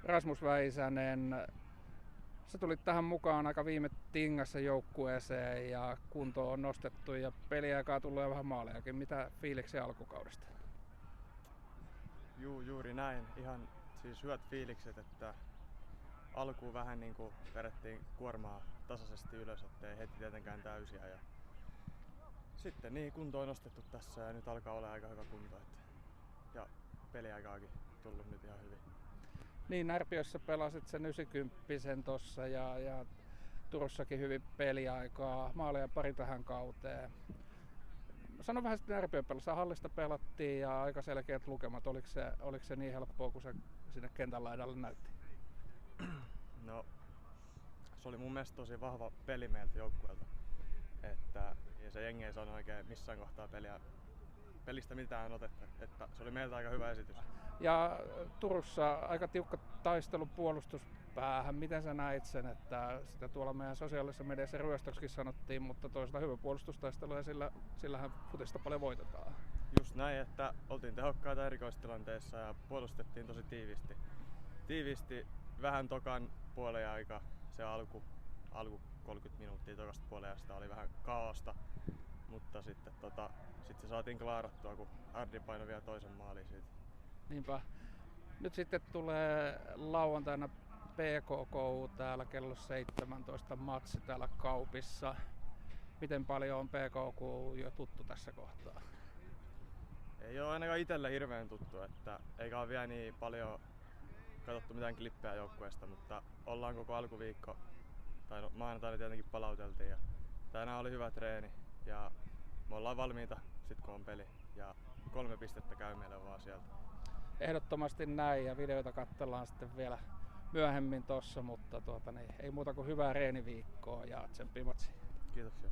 Rasmus Väisänen, sä tulit tähän mukaan aika viime tingassa joukkueeseen ja kunto on nostettu ja peliaikaa tullut ja vähän maalejakin. Mitä fiiliksiä alkukaudesta? Juuri näin. Ihan siis hyvät fiilikset, että alkuun vähän niin kuin vedettiin kuormaa tasaisesti ylös, ettei heti tietenkään täysiä. Ja sitten niin kunto on nostettu tässä ja nyt alkaa olla aika hyvä kunto. Ja peliaikaakin tullut nyt ihan hyvin. Niin, Närpiössä pelasit sen 90 tossa ja Turussakin hyvin peliaikaa, maaleja pari tähän kauteen. Sano vähän sitten Närpiön pelassa. Hallista pelattiin ja aika selkeät lukemat. Oliko se niin helppoa kuin se sinne kentän laidalle näytti? No, se oli mun mielestä tosi vahva peli meiltä joukkueelta. Ja se jengi ei saanut oikein missään kohtaa pelistä mitään otetta. Että se oli meiltä aika hyvä esitys. Ja Turussa aika tiukka taistelu puolustuspäähän. Miten sä näit sen, että sitä tuolla meidän sosiaalisessa mediassa ryöstöksikin sanottiin, mutta toisaalta hyvä puolustustaistelu ja sillähän futista paljon voitetaan. Just näin, että oltiin tehokkaita erikoistilanteissa ja puolustettiin tosi tiiviisti. Vähän tokan puolen aika, se alku 30 minuuttia tokasta puolenajasta oli vähän kaaosta, mutta sitten se saatiin klaarattua, kun Ardi painoi vielä toisen maalin siitä. Niinpä. Nyt sitten tulee lauantaina PKK täällä kello 17 matsi täällä Kaupissa. Miten paljon on PKK jo tuttu tässä kohtaa? Ei ole ainakaan itselle hirveän tuttu, että eikä ole vielä niin paljon katsottu mitään klippejä joukkueesta, mutta ollaan koko alkuviikko, tai no, maanantaina tietenkin palauteltiin ja tänään oli hyvä treeni ja me ollaan valmiita sit kun on peli ja 3 pistettä käy meille vaan sieltä. Ehdottomasti näin ja videoita katsellaan sitten vielä myöhemmin tossa, mutta ei muuta kuin hyvää reeniviikkoa ja tsemppiä matsiin. Kiitoksia.